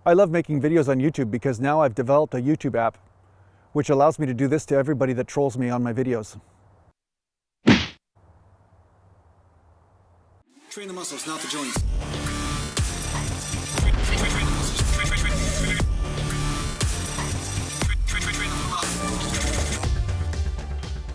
I love making videos on YouTube because now I've developed a YouTube app which allows me to do this to everybody that trolls me on my videos. Train the muscles, not the joints.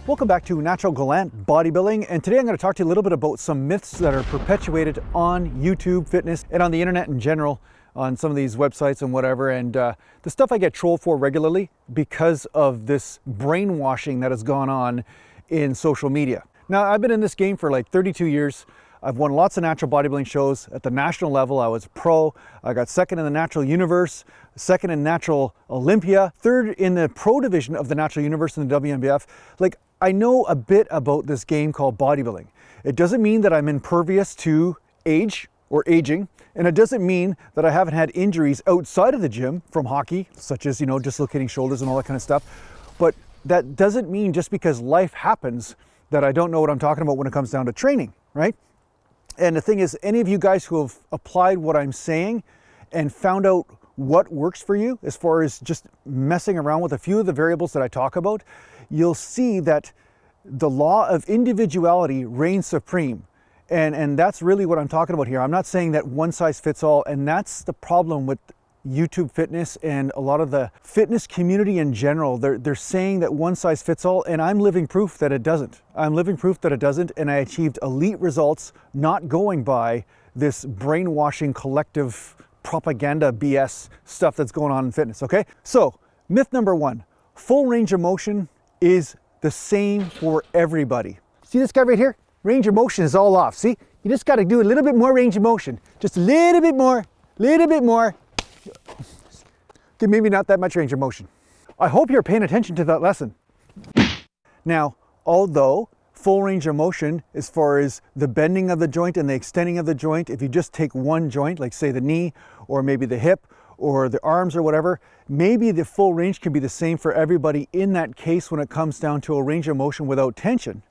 Welcome back to Natural Gallant Bodybuilding, and today I'm going to talk to you a little bit about some myths that are perpetuated on YouTube fitness and on the internet in general, on some of these websites and whatever, and the stuff I get trolled for regularly because of this brainwashing that has gone on in social media. Now, I've been in this game for like 32 years. I've won lots of natural bodybuilding shows at the national level. I was pro. I got second in the natural universe, second in natural Olympia, third in the pro division of the natural universe in the WNBF. Like, I know a bit about this game called bodybuilding. It doesn't mean that I'm impervious to age or aging, and it doesn't mean that I haven't had injuries outside of the gym from hockey, such as, dislocating shoulders and all that kind of stuff. But that doesn't mean just because life happens that I don't know what I'm talking about when it comes down to training, right? And the thing is, any of you guys who have applied what I'm saying and found out what works for you as far as just messing around with a few of the variables that I talk about, you'll see that the law of individuality reigns supreme. And that's really what I'm talking about here. I'm not saying that one size fits all, and that's the problem with YouTube fitness and a lot of the fitness community in general. They're saying that one size fits all, and I'm living proof that it doesn't. I'm living proof that it doesn't, and I achieved elite results not going by this brainwashing collective propaganda BS stuff that's going on in fitness, okay? So, myth number one, full range of motion is the same for everybody. See this guy right here? Range of motion is all off, see? You just gotta do a little bit more range of motion. Just a little bit more, little bit more. Okay, maybe not that much range of motion. I hope you're paying attention to that lesson. Now, although full range of motion as far as the bending of the joint and the extending of the joint, if you just take one joint, like say the knee or maybe the hip or the arms or whatever, maybe the full range can be the same for everybody in that case when it comes down to a range of motion without tension.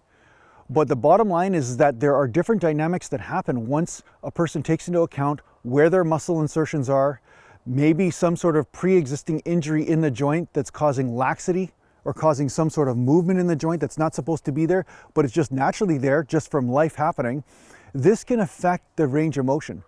But the bottom line is that there are different dynamics that happen once a person takes into account where their muscle insertions are, maybe some sort of pre-existing injury in the joint that's causing laxity or causing some sort of movement in the joint that's not supposed to be there, but it's just naturally there just from life happening. This can affect the range of motion.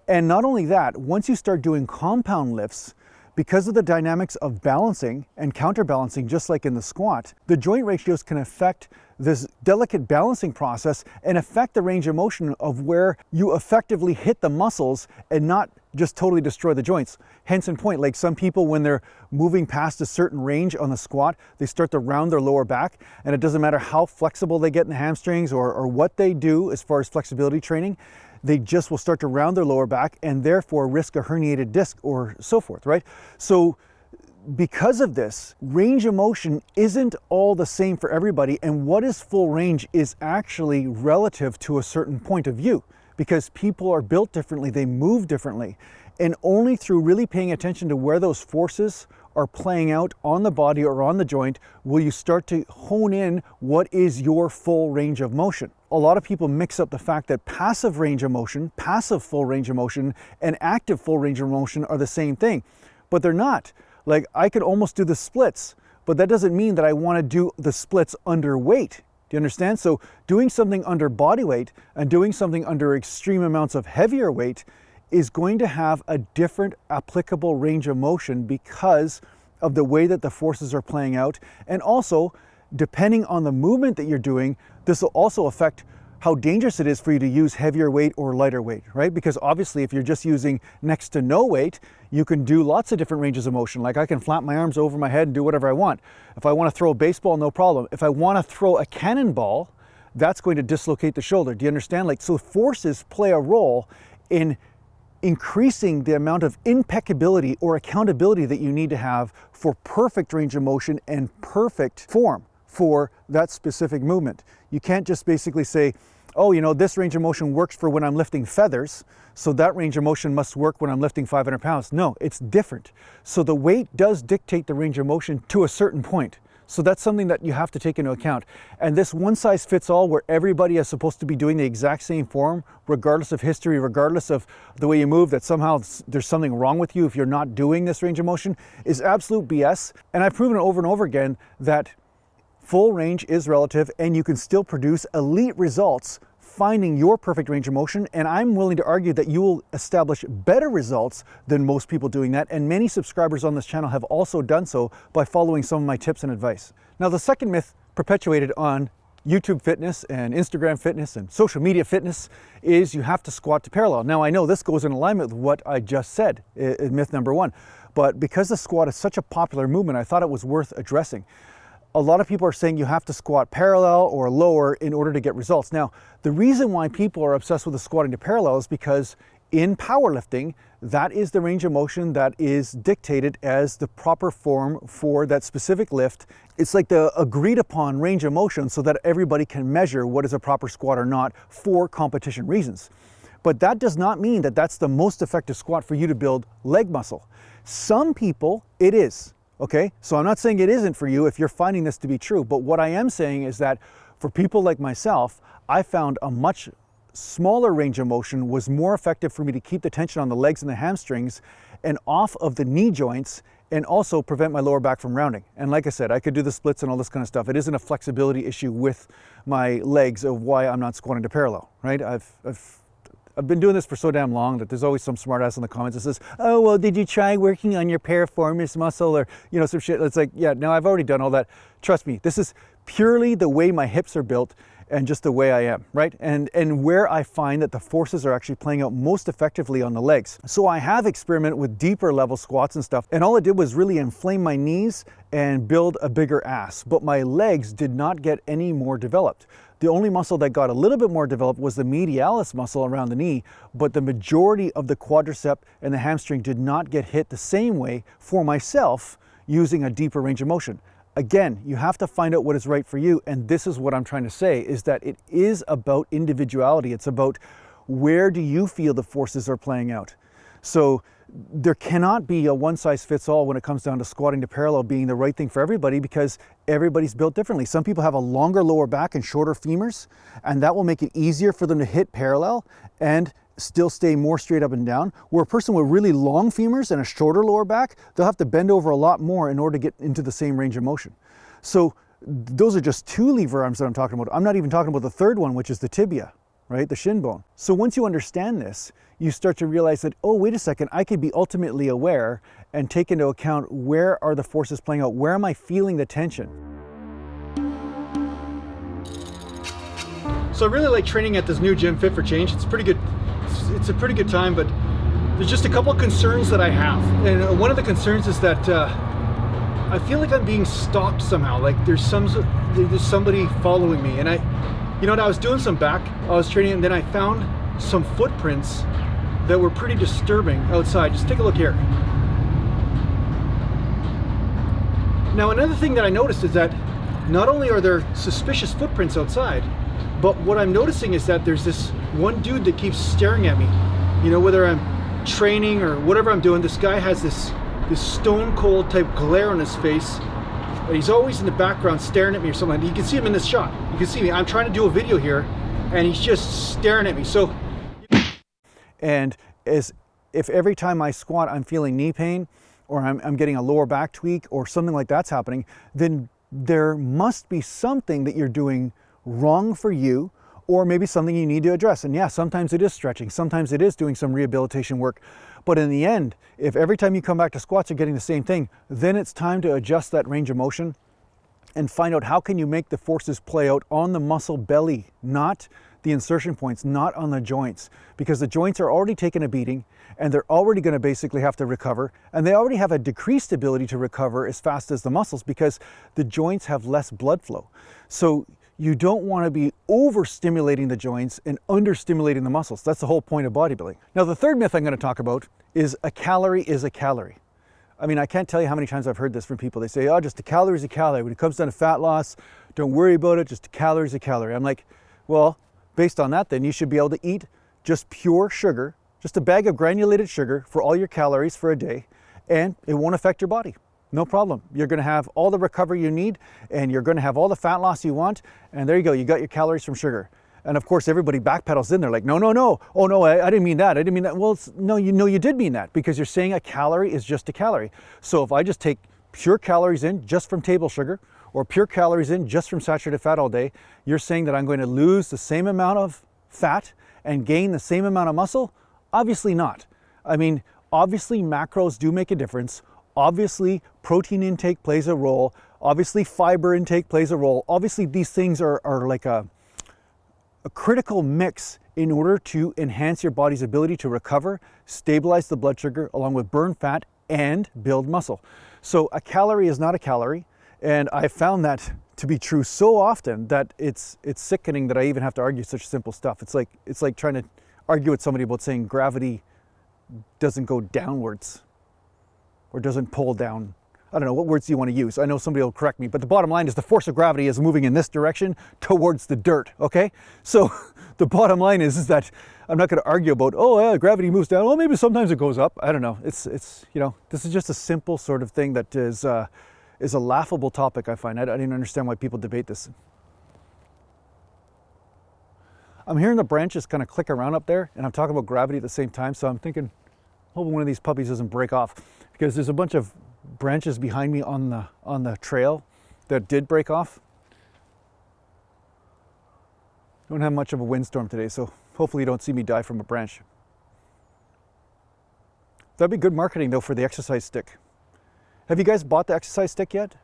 And not only that, once you start doing compound lifts, because of the dynamics of balancing and counterbalancing, just like in the squat, the joint ratios can affect this delicate balancing process and affect the range of motion of where you effectively hit the muscles and not just totally destroy the joints. Hence in point, like some people when they're moving past a certain range on the squat, they start to round their lower back, and it doesn't matter how flexible they get in the hamstrings or what they do as far as flexibility training, they just will start to round their lower back and therefore risk a herniated disc or so forth, right? So because of this, range of motion isn't all the same for everybody, and what is full range is actually relative to a certain point of view because people are built differently, they move differently, and only through really paying attention to where those forces are playing out on the body or on the joint will you start to hone in what is your full range of motion. A lot of people mix up the fact that passive range of motion, passive full range of motion, and active full range of motion are the same thing, but they're not. Like, I could almost do the splits, but that doesn't mean that I want to do the splits under weight. Do you understand? So doing something under body weight and doing something under extreme amounts of heavier weight is going to have a different applicable range of motion because of the way that the forces are playing out. And also, depending on the movement that you're doing, this will also affect how dangerous it is for you to use heavier weight or lighter weight, right? Because obviously if you're just using next to no weight, you can do lots of different ranges of motion. Like I can flap my arms over my head and do whatever I want. If I want to throw a baseball, no problem. If I want to throw a cannonball, that's going to dislocate the shoulder. Do you understand? Like, so forces play a role in increasing the amount of impeccability or accountability that you need to have for perfect range of motion and perfect form for that specific movement. You can't just basically say, oh, this range of motion works for when I'm lifting feathers, so that range of motion must work when I'm lifting 500 pounds. No, it's different. So the weight does dictate the range of motion to a certain point. So that's something that you have to take into account. And this one size fits all where everybody is supposed to be doing the exact same form, regardless of history, regardless of the way you move, that somehow there's something wrong with you if you're not doing this range of motion, is absolute BS. And I've proven it over and over again that full range is relative and you can still produce elite results finding your perfect range of motion, and I'm willing to argue that you will establish better results than most people doing that, and many subscribers on this channel have also done so by following some of my tips and advice. Now, the second myth perpetuated on YouTube fitness and Instagram fitness and social media fitness is you have to squat to parallel. Now, I know this goes in alignment with what I just said, myth number one, but because the squat is such a popular movement, I thought it was worth addressing. A lot of people are saying you have to squat parallel or lower in order to get results. Now, the reason why people are obsessed with the squatting to parallel is because in powerlifting, that is the range of motion that is dictated as the proper form for that specific lift. It's like the agreed upon range of motion so that everybody can measure what is a proper squat or not for competition reasons. But that does not mean that that's the most effective squat for you to build leg muscle. Some people, it is. Okay, so I'm not saying it isn't for you if you're finding this to be true, but what I am saying is that for people like myself, I found a much smaller range of motion was more effective for me to keep the tension on the legs and the hamstrings and off of the knee joints, and also prevent my lower back from rounding. And like I said, I could do the splits and all this kind of stuff. It isn't a flexibility issue with my legs of why I'm not squatting to parallel, right? I've been doing this for so damn long that there's always some smart ass in the comments that says, oh, well, did you try working on your piriformis muscle or, you know, some shit. It's like, yeah, no, I've already done all that. Trust me, this is purely the way my hips are built and just the way I am, right? And where I find that the forces are actually playing out most effectively on the legs. So I have experimented with deeper level squats and stuff, and all it did was really inflame my knees and build a bigger ass, but my legs did not get any more developed. The only muscle that got a little bit more developed was the medialis muscle around the knee, but the majority of the quadricep and the hamstring did not get hit the same way for myself using a deeper range of motion. Again, you have to find out what is right for you, and this is what I'm trying to say, is that it is about individuality. It's about where do you feel the forces are playing out. So there cannot be a one size fits all when it comes down to squatting to parallel being the right thing for everybody, because everybody's built differently. Some people have a longer lower back and shorter femurs, and that will make it easier for them to hit parallel and still stay more straight up and down. Where a person with really long femurs and a shorter lower back, they'll have to bend over a lot more in order to get into the same range of motion. So those are just two lever arms that I'm talking about. I'm not even talking about the third one, which is the tibia, right? The shin bone. So once you understand this, you start to realize that, oh, wait a second, I could be ultimately aware and take into account where are the forces playing out? Where am I feeling the tension? So I really like training at this new gym, Fit for Change. It's pretty good. It's a pretty good time, but there's just a couple of concerns that I have. And one of the concerns is that I feel like I'm being stalked somehow. Like there's somebody following me. And I was doing some back, I was training, and then I found some footprints that were pretty disturbing outside. Just take a look here. Now, another thing that I noticed is that not only are there suspicious footprints outside, but what I'm noticing is that there's this one dude that keeps staring at me. You know, whether I'm training or whatever I'm doing, this guy has this stone cold type glare on his face. He's always in the background staring at me or something. You can see him in this shot. You can see me. I'm trying to do a video here and he's just staring at me. So, and if every time I squat I'm feeling knee pain or I'm getting a lower back tweak or something like that's happening, then there must be something that you're doing wrong for you, or maybe something you need to address. And yeah, sometimes it is stretching, sometimes it is doing some rehabilitation work. But in the end, if every time you come back to squats you're getting the same thing, then it's time to adjust that range of motion and find out how can you make the forces play out on the muscle belly, not the insertion points, not on the joints, because the joints are already taking a beating and they're already going to basically have to recover, and they already have a decreased ability to recover as fast as the muscles because the joints have less blood flow. So you don't want to be overstimulating the joints and understimulating the muscles. That's the whole point of bodybuilding. Now, the third myth I'm going to talk about is a calorie is a calorie. I mean, I can't tell you how many times I've heard this from people. They say, oh, just a calorie is a calorie. When it comes down to fat loss, don't worry about it. Just a calorie is a calorie. I'm like, well, based on that, then you should be able to eat just pure sugar, just a bag of granulated sugar for all your calories for a day, and it won't affect your body. No problem. You're going to have all the recovery you need, and you're going to have all the fat loss you want, and there you go. You got your calories from sugar. And of course, everybody backpedals in. They're like, no, no, no. Oh no, I didn't mean that. I didn't mean that. Well, no, you did mean that, because you're saying a calorie is just a calorie. So if I just take pure calories in just from table sugar, or pure calories in just from saturated fat all day, you're saying that I'm going to lose the same amount of fat and gain the same amount of muscle? Obviously not. I mean, obviously macros do make a difference. Obviously protein intake plays a role. Obviously fiber intake plays a role. Obviously these things are like a critical mix in order to enhance your body's ability to recover, stabilize the blood sugar, along with burn fat and build muscle. So a calorie is not a calorie. And I found that to be true so often that it's sickening that I even have to argue such simple stuff. It's like trying to argue with somebody about saying gravity doesn't go downwards or doesn't pull down. I don't know, what words do you want to use? I know somebody will correct me, but the bottom line is the force of gravity is moving in this direction towards the dirt, okay? So the bottom line is that I'm not going to argue about, oh yeah, gravity moves down. Oh, maybe sometimes it goes up. I don't know. It's you know, this is just a simple sort of thing that is a laughable topic, I find. I didn't understand why people debate this. I'm hearing the branches kind of click around up there, and I'm talking about gravity at the same time, so I'm thinking, hoping one of these puppies doesn't break off, because there's a bunch of branches behind me on the trail that did break off. Don't have much of a windstorm today, so hopefully you don't see me die from a branch. That'd be good marketing though for the exercise stick. Have you guys bought the exercise stick yet?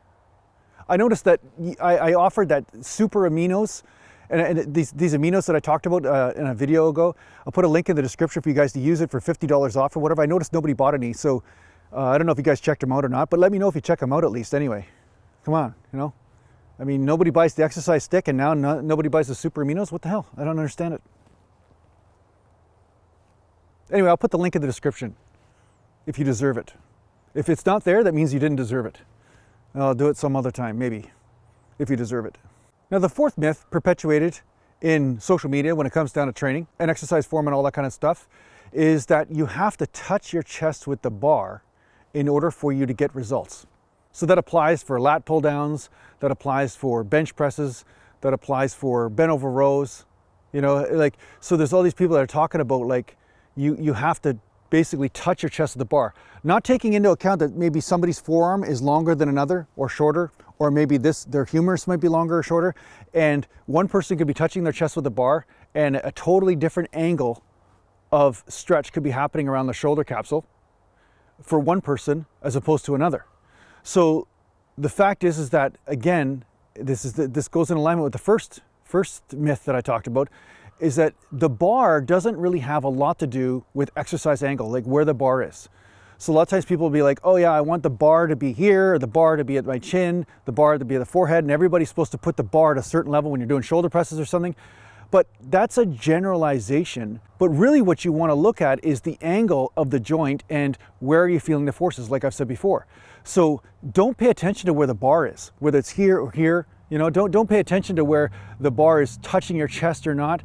I noticed that I offered that super aminos, and these aminos that I talked about in a video ago. I'll put a link in the description for you guys to use it for $50 off or whatever. I noticed nobody bought any, so I don't know if you guys checked them out or not, but let me know if you check them out at least anyway. Come on, you know? I mean, nobody buys the exercise stick and now nobody buys the super aminos? What the hell? I don't understand it. Anyway, I'll put the link in the description if you deserve it. If it's not there, that means you didn't deserve it. I'll do it some other time, maybe, if you deserve it. Now, the fourth myth perpetuated in social media when it comes down to training and exercise form and all that kind of stuff is that you have to touch your chest with the bar in order for you to get results. So that applies for lat pull downs, that applies for bench presses, that applies for bent over rows. You know, like, so there's all these people that are talking about like, you have to basically touch your chest with the bar, not taking into account that maybe somebody's forearm is longer than another or shorter, or maybe their humerus might be longer or shorter, and one person could be touching their chest with the bar and a totally different angle of stretch could be happening around the shoulder capsule for one person as opposed to another. So the fact is that, again, this goes in alignment with the first myth that I talked about, is that the bar doesn't really have a lot to do with exercise angle, like where the bar is. So a lot of times people will be like, oh yeah, I want the bar to be here, or the bar to be at my chin, the bar to be at the forehead, and everybody's supposed to put the bar at a certain level when you're doing shoulder presses or something. But that's a generalization. But really what you want to look at is the angle of the joint and where are you feeling the forces, like I've said before. So don't pay attention to where the bar is, whether it's here or here. You know, don't pay attention to where the bar is touching your chest or not.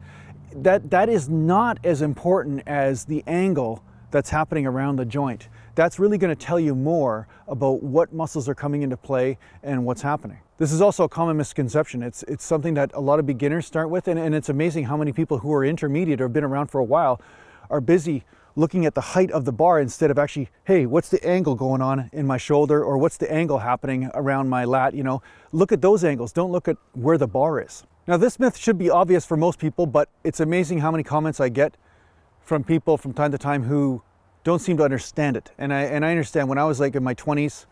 That is not as important as the angle that's happening around the joint. That's really going to tell you more about what muscles are coming into play and what's happening. This is also a common misconception. It's something that a lot of beginners start with, and it's amazing how many people who are intermediate or have been around for a while are busy looking at the height of the bar instead of actually, hey, what's the angle going on in my shoulder, or what's the angle happening around my lat? You know, look at those angles. Don't look at where the bar is. Now, this myth should be obvious for most people, but it's amazing how many comments I get from people from time to time who don't seem to understand it. And I understand when I was like in my 20s,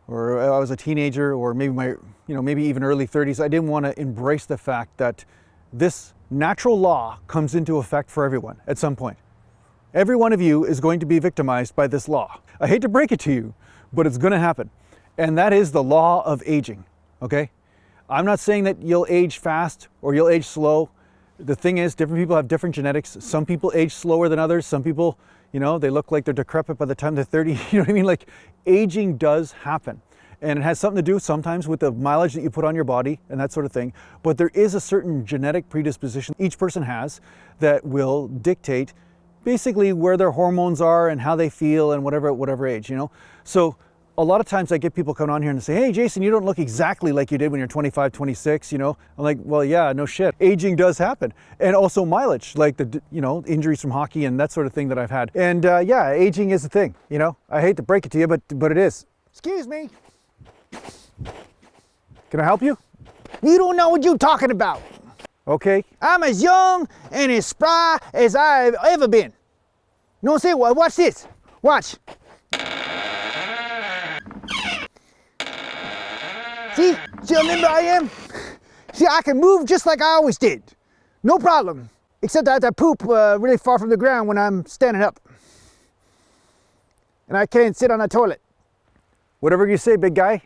or I was a teenager, or maybe maybe even early 30s, I didn't want to embrace the fact that this natural law comes into effect for everyone at some point. Every one of you is going to be victimized by this law. I hate to break it to you, but it's going to happen. And that is the law of aging, okay? I'm not saying that you'll age fast or you'll age slow. The thing is, different people have different genetics. Some people age slower than others. Some people, you know, they look like they're decrepit by the time they're 30. You know what I mean? Like, aging does happen. And it has something to do sometimes with the mileage that you put on your body and that sort of thing. But there is a certain genetic predisposition each person has that will dictate basically where their hormones are and how they feel and whatever age, you know? So a lot of times I get people coming on here and say, hey, Jason, you don't look exactly like you did when you're 25, 26, you know? I'm like, well, yeah, no shit. Aging does happen. And also mileage, like the, you know, injuries from hockey and that sort of thing that I've had. And yeah, aging is a thing, you know? I hate to break it to you, but it is. Excuse me. Can I help you? You don't know what you're talking about. Okay. I'm as young and as spry as I've ever been. You know what I'm saying? Watch this. Watch. See how limber I am? See, I can move just like I always did. No problem. Except I have to poop really far from the ground when I'm standing up. And I can't sit on a toilet. Whatever you say, big guy.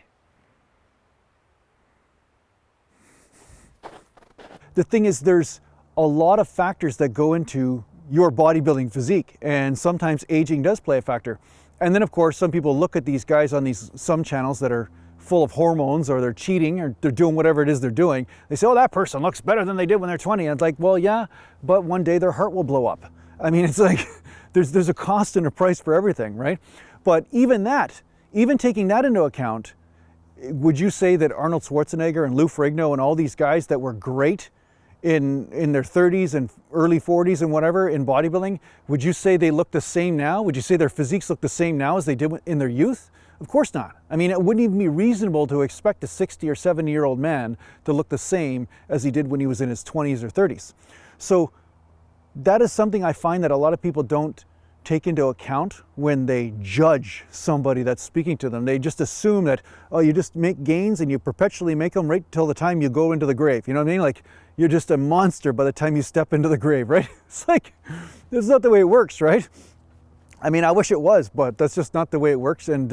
The thing is, there's a lot of factors that go into your bodybuilding physique, and sometimes aging does play a factor. And then of course, some people look at these guys on some channels that are full of hormones, or they're cheating, or they're doing whatever it is they're doing. They say, oh, that person looks better than they did when they're 20. And it's like, well, yeah, but one day their heart will blow up. I mean, it's like, there's a cost and a price for everything, right? But even taking that into account, would you say that Arnold Schwarzenegger and Lou Ferrigno and all these guys that were great in their 30s and early 40s and whatever in bodybuilding, would you say they look the same now? Would you say their physiques look the same now as they did in their youth? Of course not. I mean, it wouldn't even be reasonable to expect a 60 or 70-year-old man to look the same as he did when he was in his 20s or 30s. So that is something I find that a lot of people don't take into account when they judge somebody that's speaking to them. They just assume that, oh, you just make gains and you perpetually make them right till the time you go into the grave. You know what I mean? Like, you're just a monster by the time you step into the grave, right? It's like, this is not the way it works, right? I mean, I wish it was, but that's just not the way it works. And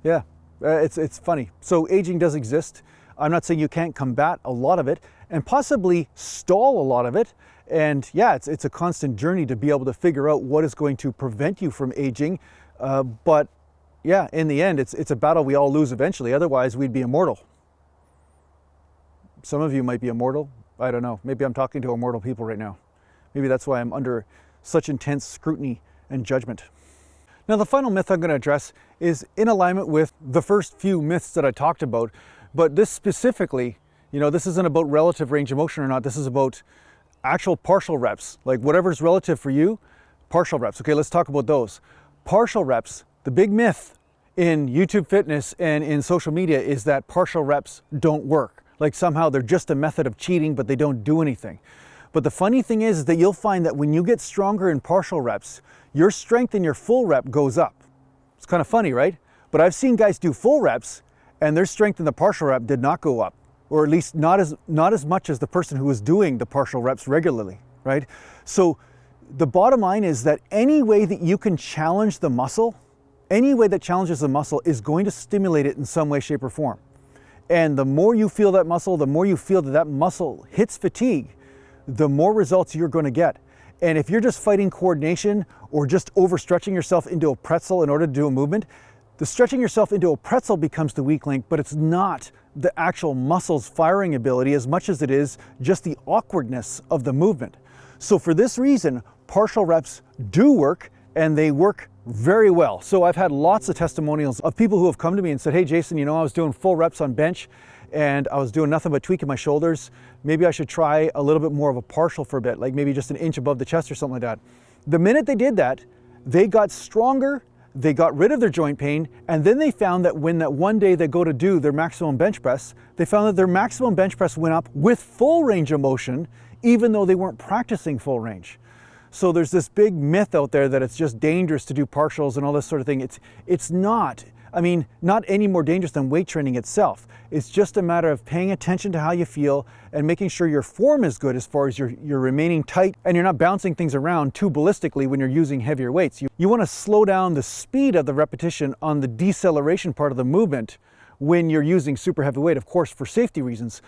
yeah, it's funny. So aging does exist. I'm not saying you can't combat a lot of it and possibly stall a lot of it. And yeah, it's a constant journey to be able to figure out what is going to prevent you from aging. But yeah, in the end, it's a battle we all lose eventually. Otherwise, we'd be immortal. Some of you might be immortal. I don't know. Maybe I'm talking to immortal people right now. Maybe that's why I'm under such intense scrutiny and judgment. Now, the final myth I'm going to address is in alignment with the first few myths that I talked about. But this specifically, you know, this isn't about relative range of motion or not. This is about actual partial reps, like whatever's relative for you, partial reps. Okay, let's talk about those. Partial reps, the big myth in YouTube fitness and in social media is that partial reps don't work. Like somehow they're just a method of cheating, but they don't do anything. But the funny thing is that you'll find that when you get stronger in partial reps, your strength in your full rep goes up. It's kind of funny, right? But I've seen guys do full reps and their strength in the partial rep did not go up, or at least not as much as the person who was doing the partial reps regularly, right? So the bottom line is that any way that you can challenge the muscle, any way that challenges the muscle is going to stimulate it in some way, shape, or form. And the more you feel that muscle, the more you feel that that muscle hits fatigue, the more results you're going to get. And if you're just fighting coordination or just overstretching yourself into a pretzel in order to do a movement, the stretching yourself into a pretzel becomes the weak link, but it's not the actual muscle's firing ability as much as it is just the awkwardness of the movement. So for this reason, partial reps do work, and they work very well. So I've had lots of testimonials of people who have come to me and said, hey Jason, you know, I was doing full reps on bench and I was doing nothing but tweaking my shoulders. Maybe I should try a little bit more of a partial for a bit, like maybe just an inch above the chest or something like that. The minute they did that, they got stronger, they got rid of their joint pain, and then they found that when that one day they go to do their maximum bench press, they found that their maximum bench press went up with full range of motion, even though they weren't practicing full range. So there's this big myth out there that it's just dangerous to do partials and all this sort of thing. It's not. I mean, not any more dangerous than weight training itself. It's just a matter of paying attention to how you feel and making sure your form is good as far as you're remaining tight and you're not bouncing things around too ballistically when you're using heavier weights. You want to slow down the speed of the repetition on the deceleration part of the movement when you're using super heavy weight, of course, for safety reasons.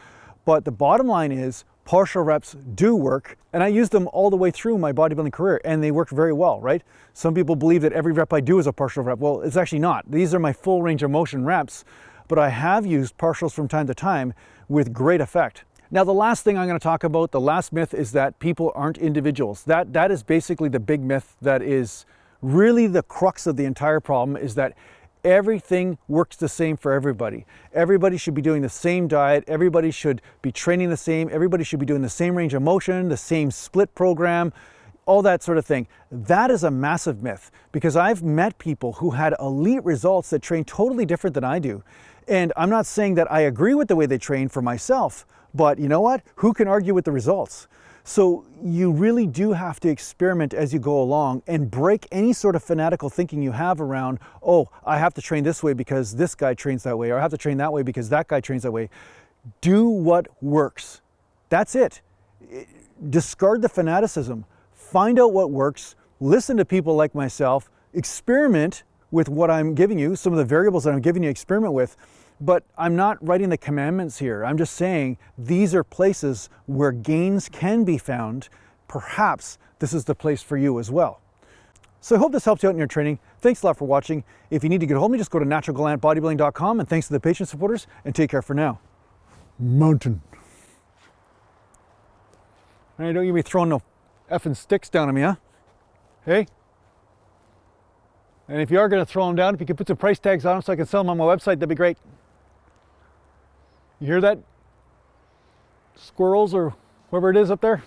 But the bottom line is partial reps do work, and I used them all the way through my bodybuilding career, and they worked very well, right? Some people believe that every rep I do is a partial rep. Well, it's actually not. These are my full range of motion reps, but I have used partials from time to time with great effect. Now, the last thing I'm going to talk about, the last myth, is that people aren't individuals. That is basically the big myth that is really the crux of the entire problem, is that Everything works the same for everybody. Everybody should be doing the same diet. Everybody should be training the same. Everybody should be doing the same range of motion, the same split program, all that sort of thing. That is a massive myth, because I've met people who had elite results that train totally different than I do. And I'm not saying that I agree with the way they train for myself, but you know what? Who can argue with the results? So you really do have to experiment as you go along and break any sort of fanatical thinking you have around, oh, I have to train this way because this guy trains that way, or I have to train that way because that guy trains that way. Do what works. That's it. Discard the fanaticism. Find out what works. Listen to people like myself. Experiment with what I'm giving you, some of the variables that I'm giving you, experiment with. But I'm not writing the commandments here. I'm just saying these are places where gains can be found. Perhaps this is the place for you as well. So I hope this helps you out in your training. Thanks a lot for watching. If you need to get a hold of me, just go to naturalgallantbodybuilding.com, and thanks to the patient supporters, and take care for now. Mountain. Hey, don't you be throwing no effing sticks down at me, huh? Hey? And if you are going to throw them down, if you could put some price tags on them so I can sell them on my website, that'd be great. You hear that? Squirrels or whoever it is up there?